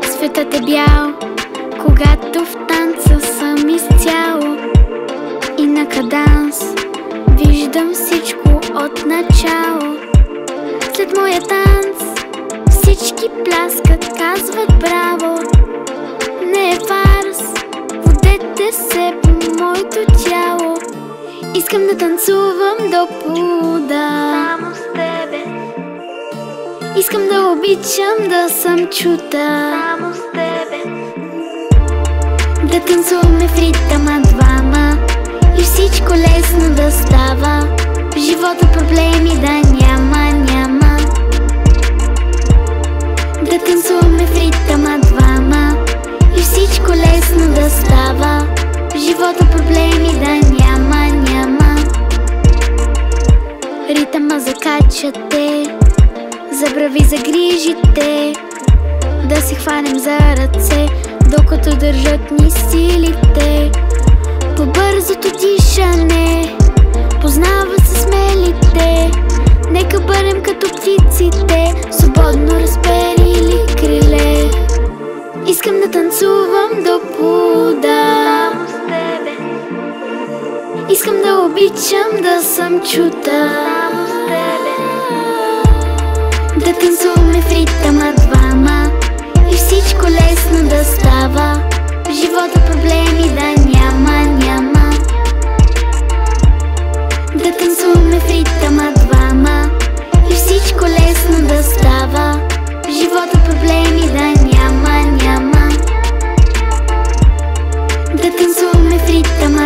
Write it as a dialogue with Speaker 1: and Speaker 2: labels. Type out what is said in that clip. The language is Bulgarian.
Speaker 1: Светът е бял, когато в танца съм изцяло и на каданс виждам всичко от начало. След моя танц всички пляскат, казват браво. Не е фарс, водете се по моето тяло. Искам да танцувам до полуда само с тебе. Искам да обичам, да съм чута само с тебе. Да танцуваме в ритъма двама и всичко лесно да става. В живота проблеми да няма. Да танцуваме в ритъма двама и всичко лесно да става. В живота проблеми да няма. Ритъма закачате, забрави за грижите, да се хванем за ръце, докато държат ни силите. По-бързото дишане познава се смелите. Нека бъдем като птиците, свободно разперили криле. Искам да танцувам до полуда само с тебе. Искам да обичам, да съм чута само с тебе. Да танцуваме в ритъма двама и всичко лесно да става. В живота проблеми да няма. Да танцуваме в ритъма двама и всичко лесно да става. В живота проблеми да няма. Да танцуваме в ритъма